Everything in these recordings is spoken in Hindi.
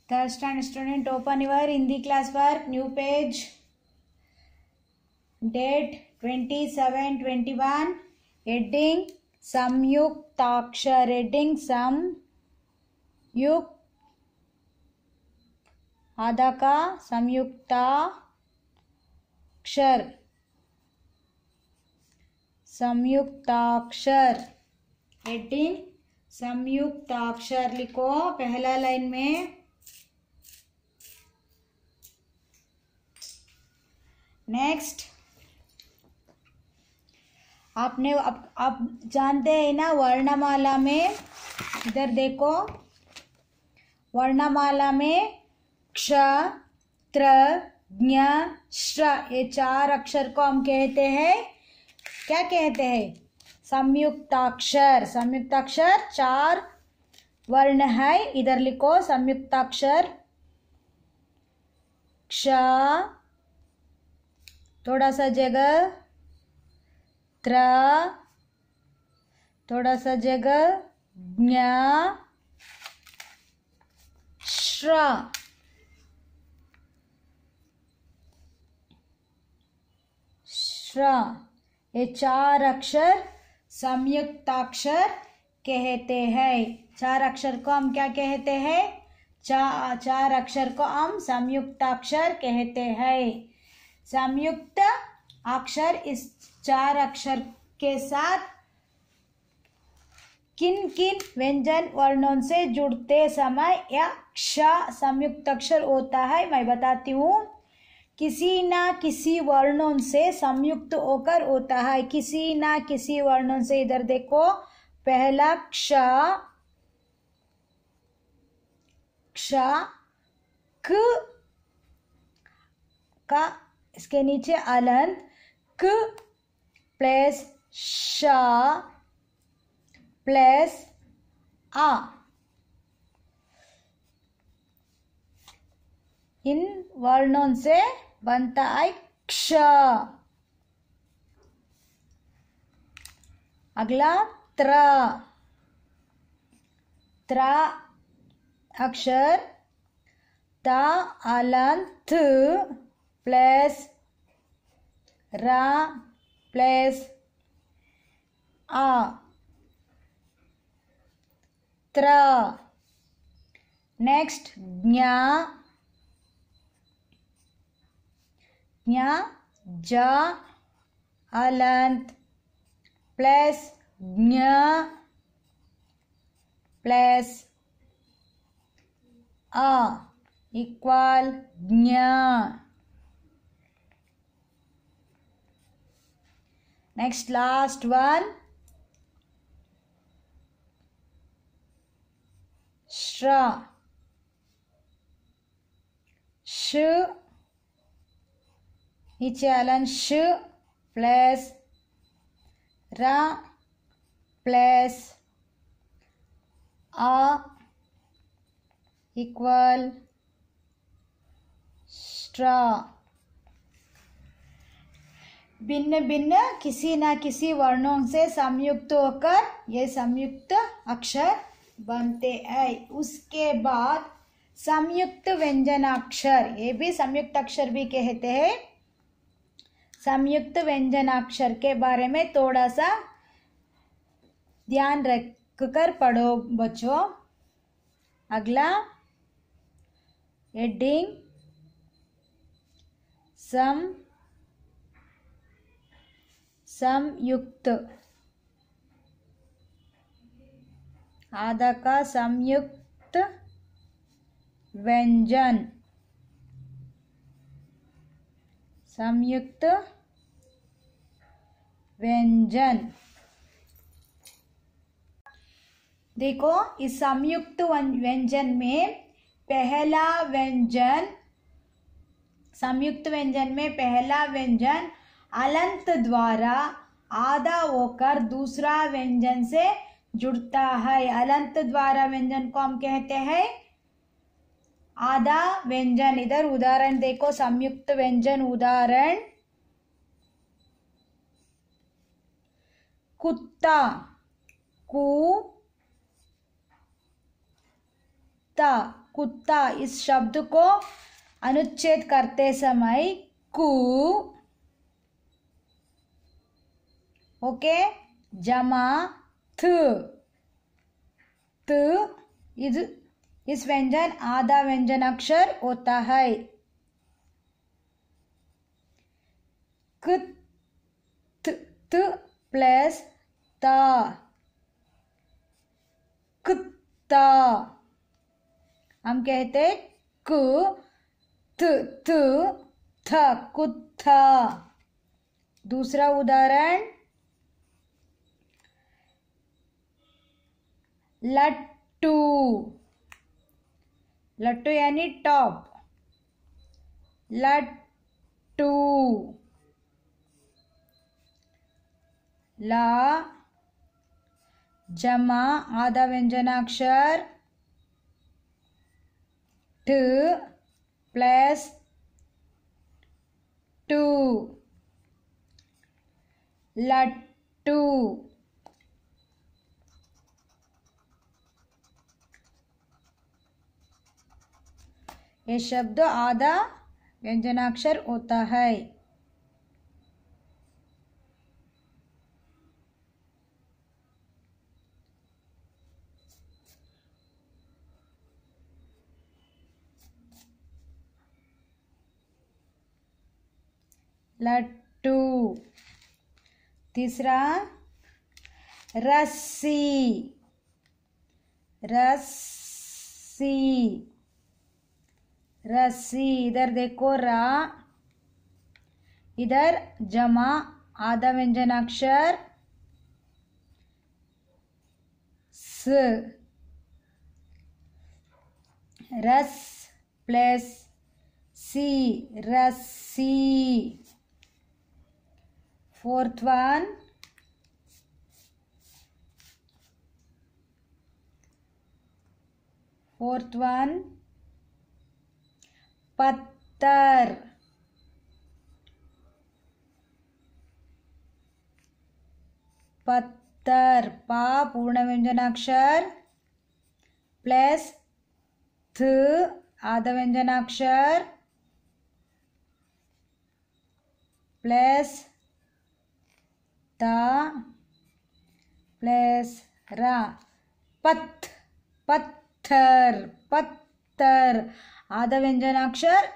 Third standard student, open your Hindi class work, new page, date 27/21, heading Samyuktakshar, heading Samyuk, आधा का संयुक्ताक्षर, संयुक्ताक्षर, हेडिंग संयुक्ताक्षर लिखो पहला लाइन में। नेक्स्ट, आपने आप जानते हैं ना वर्णमाला में, इधर देखो, वर्णमाला में क्ष, त्र, ज्ञ, श्र, ये 4 अक्षर को हम कहते हैं, क्या कहते हैं? संयुक्ताक्षर। संयुक्ताक्षर 4 वर्ण है, इधर लिखो संयुक्ताक्षर क्ष, थोड़ा सा जगह, त्र, थोड़ा सा जगह, ज्ञ, श्र, श्र, ये 4 अक्षर संयुक्ताक्षर कहते हैं। 4 अक्षर को हम क्या कहते हैं? 4 अक्षर को हम संयुक्ताक्षर कहते हैं। संयुक्त अक्षर इस 4 अक्षर के साथ किन किन व्यंजन वर्णों से जुड़ते समय या क्ष संयुक्त अक्षर होता है, मैं बताती हूँ। किसी ना किसी वर्णों से संयुक्त होकर होता है, किसी ना किसी वर्णों से। इधर देखो, पहला क्ष, क्ष, क का इसके नीचे अलंत, क प्लस श प्लस आ, इन वर्णों से बनता है क्ष। अगला त्र, त्र अक्षर त अलंत प्लस रा प्लस आ, त्र। नेक्स्ट ज्ञा, ज्ञा ज अलंत प्लस ज्ञ प्लस आ इक्वल ज्ञ। नेक्स्ट लास्ट वन, श्र, श नीचे अलंत श प्लस रा प्लस आ इक्वल स्ट्र। भिन्न भिन्न किसी ना किसी वर्णों से संयुक्त होकर ये संयुक्त अक्षर बनते हैं। उसके बाद संयुक्त व्यंजनाक्षर, ये भी संयुक्त अक्षर भी कहते हैं। संयुक्त व्यंजनाक्षर के बारे में थोड़ा सा ध्यान रखकर पढ़ो बच्चों। अगला हेडिंग संयुक्त, आधा का संयुक्त व्यंजन, संयुक्त व्यंजन। देखो, इस संयुक्त व्यंजन में पहला व्यंजन, संयुक्त व्यंजन में पहला व्यंजन अलंत द्वारा आधा होकर दूसरा व्यंजन से जुड़ता है। अलंत द्वारा व्यंजन को हम कहते हैं आधा व्यंजन। इधर उदाहरण देखो, संयुक्त व्यंजन उदाहरण, कुत्ता, कु ता, कुत्ता, इस शब्द को अनुच्छेद करते समय कु, ओके, जमा थ, इस व्यंजन आधा व्यंजन अक्षर होता है। क त प्लस ता, कुत्ता। हम कहते कु थ थ कुत्ता। दूसरा उदाहरण, लट्टू, लट्टू यानी टॉप, लट्टू। ला जमा आधा व्यंजनाक्षर ट प्लस टू, लट्टू। ये शब्द आधा व्यंजनाक्षर होता है। लट्टू। तीसरा, रस्सी, रस्सी, रस्सी। इधर देखो रा, इधर जमा आधा व्यंजनाक्षर स, रस प्लस सी, रस्सी। फोर्थ वन, पत्थर, पत्थर। पा पूर्ण व्यंजनाक्षर प्लस थ आधा व्यंजनाक्षर प्लस ता प्लस रा, पत्थर, पत्थर। आधा व्यंजनाक्षर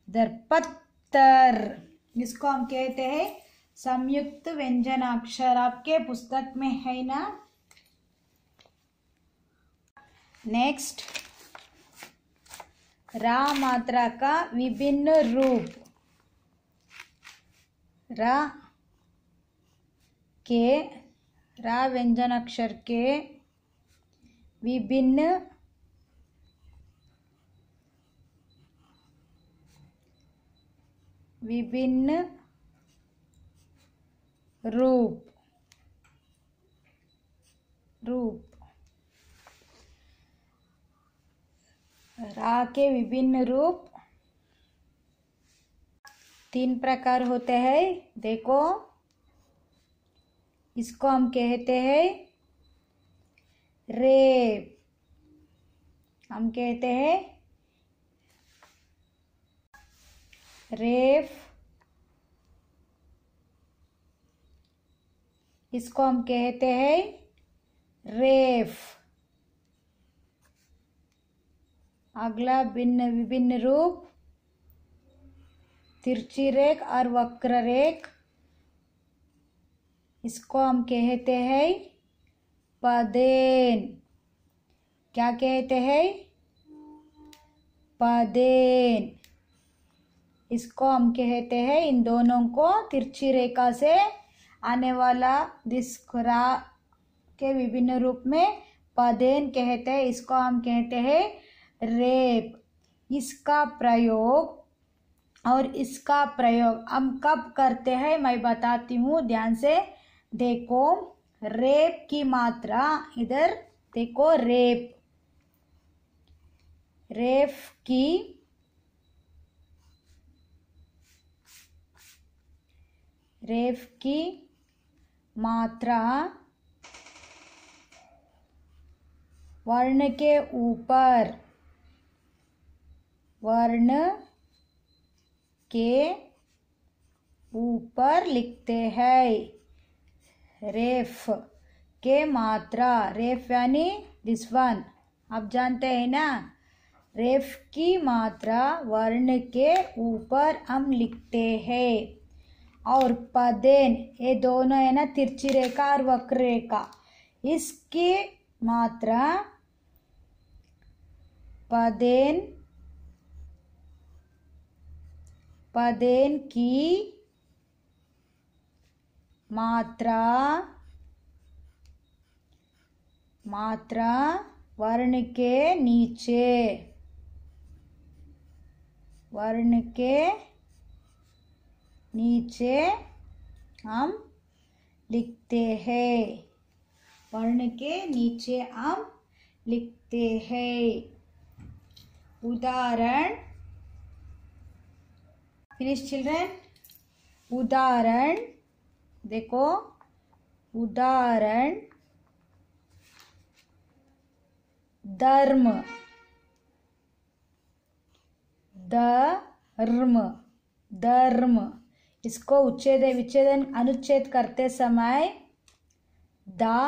इधर पत्थर। इसको हम कहते हैं संयुक्त व्यंजनाक्षर। आपके पुस्तक में है ना। नेक्स्ट, रा मात्रा का विभिन्न रूप। रा के, रा व्यंजन अक्षर के विभिन्न रूप। रा के विभिन्न रूप 3 प्रकार होते हैं। देखो, इसको हम कहते हैं रेफ। हम कहते हैं रेफ। इसको हम कहते हैं रेफ। अगला विभिन्न रूप, तिरछी रेख और वक्र रेख। इसको हम कहते हैं पदेन। क्या कहते हैं? पदेन। इसको हम कहते हैं, इन दोनों को तिरछी रेखा से आने वाला दिशा के विभिन्न रूप में पदेन कहते हैं। इसको हम कहते हैं रेप। इसका प्रयोग और इसका प्रयोग हम कब करते हैं मैं बताती हूँ, ध्यान से देखो। रेप की मात्रा इधर देखो, रेप की मात्रा वर्ण के ऊपर वर्ण के ऊपर लिखते हैं। रेफ के मात्रा, रेफ यानी दिस वन, आप जानते हैं ना। रेफ की मात्रा वर्ण के ऊपर हम लिखते हैं। और पदेन, ये दोनों है ना तिरछी रेखा और वक्र रेखा, इसकी मात्रा पदेन, पदेन की मात्रा, मात्रा वर्ण के नीचे, वर्ण के नीचे हम लिखते हैं। वर्ण के नीचे हम लिखते हैं। उदाहरण, फिनिश चिल्ड्रन। उदाहरण देखो, उदाहरण धर्म, धर्म, धर्म, इसको उच्छेद विच्छेदन अनुच्छेद करते समय दा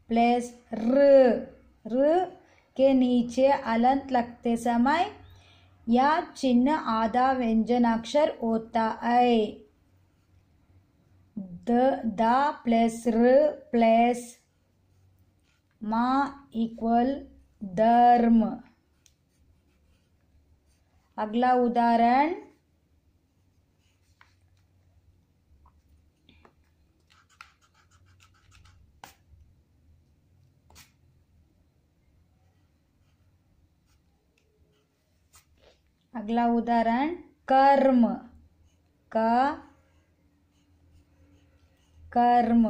प्लस र के नीचे अलंत लगते समय यह चिन्ह आधा व्यंजनाक्षर होता है। द प्लस र प्लस मा इक्वल धर्म। अगला उदाहरण, अगला उदाहरण कर्म, का कर्म,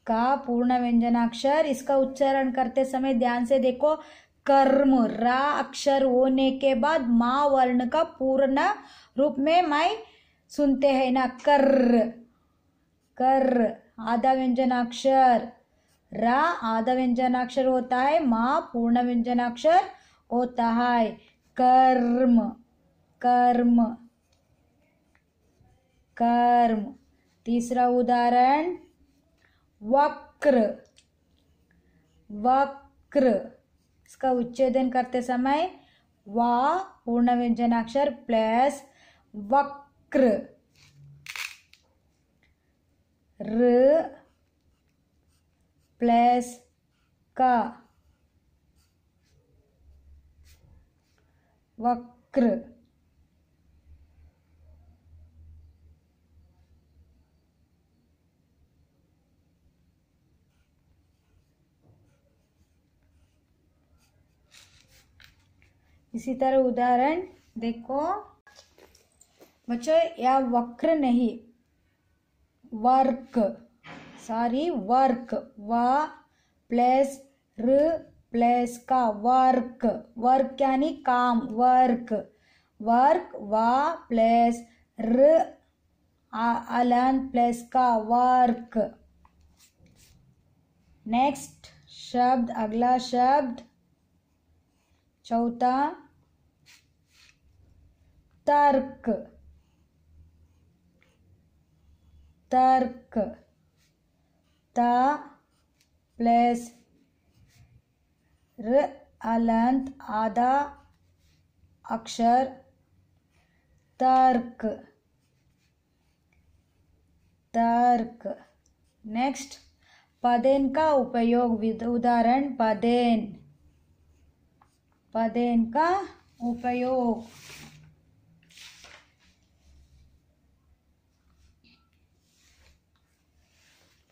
का पूर्ण व्यंजनाक्षर, इसका उच्चारण करते समय ध्यान से देखो, कर्म रा अक्षर होने के बाद मां वर्ण का पूर्ण रूप में मैं सुनते हैं ना, कर, कर आधा व्यंजनाक्षर, रा आधा व्यंजनाक्षर होता है, मां पूर्ण व्यंजनाक्षर होता है। कर्म, कर्म, कर्म। तीसरा उदाहरण वक्र, वक्र, इसका उच्चेदन करते समय वा पूर्ण व्यंजनाक्षर प्लस वक्र, र प्लस का, वक्र। इसी तरह उदाहरण देखो बच्चों, या वक्र नहीं, वर्क, सॉरी वर्क, वा प्लस र प्लस का, वर्क, वर्क यानी काम, वर्क, वर्क, वा प्लस र अलंत प्लस का, वर्क। नेक्स्ट शब्द, अगला शब्द चौथा तर्क, तर्क, ता प्लस र अलंत आधा अक्षर, तर्क, तर्क। नेक्स्ट पदेन का उपयोग, उदाहरण पदेन, पदेन का उपयोग,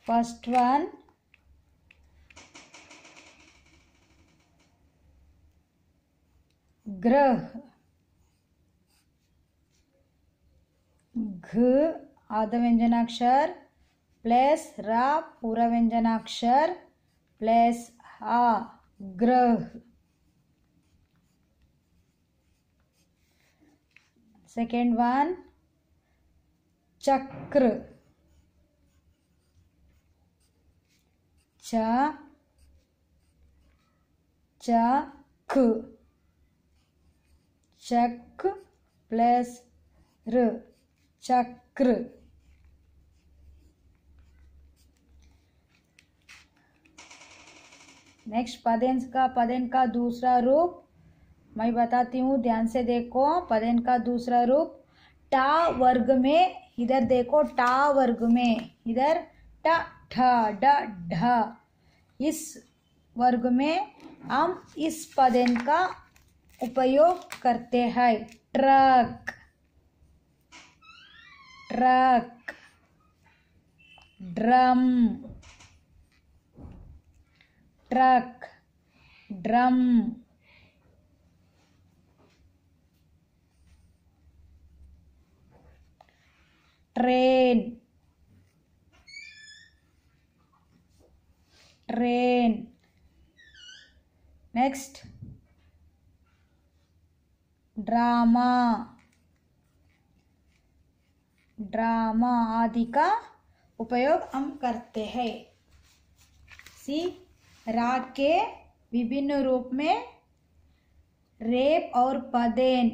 फर्स्ट वन ग्रह, घ आधा व्यंजनाक्षर प्लस रा पूरा व्यंजनाक्षर प्लस आ, ग्रह। सेकेंड वन चक्र, च चक, चक प्लस र, चक्र। नेक्स्ट पदेन का दूसरा रूप मैं बताती हूँ, ध्यान से देखो। पदेन का दूसरा रूप टा वर्ग में, इधर देखो टा वर्ग में, इधर ट ठ ड ढ, इस वर्ग में हम इस पदेन का उपयोग करते हैं। Truck, truck, drum, truck, drum, train, train. Next drama, drama आदि का उपयोग हम करते हैं। सी राग के विभिन्न रूप में रेप और पदेन।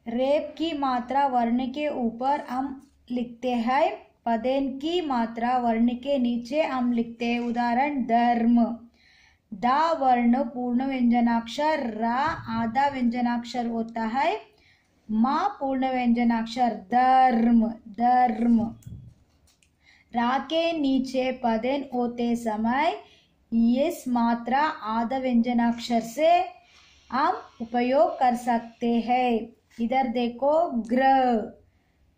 रेप की मात्रा वर्ण के ऊपर हम लिखते हैं, पदेन की मात्रा वर्ण के नीचे हम लिखते हैं। उदाहरण धर्म, दा वर्ण पूर्ण व्यंजनाक्षर, रा आधा व्यंजनाक्षर होता है, मां पूर्ण व्यंजनाक्षर, धर्म, धर्म। रा के नीचे पदेन होते समय इस मात्रा आधा व्यंजनाक्षर से हम उपयोग कर सकते हैं। इधर देखो ग्र,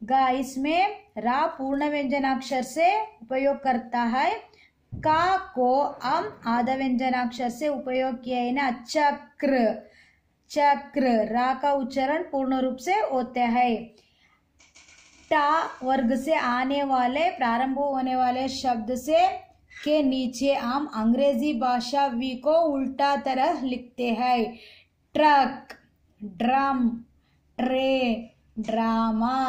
गा, इसमें रा पूर्ण व्यंजनाक्षर से उपयोग करता है। का को हम आधा व्यंजनाक्षर से उपयोग किया है ना, चक्र, चक्र, रा का उच्चारण पूर्ण रूप से होता है। टा वर्ग से आने वाले, प्रारंभ होने वाले शब्द से के नीचे हम अंग्रेजी भाषा वी को उल्टा तरह लिखते हैं। Truck, drum, train, drama.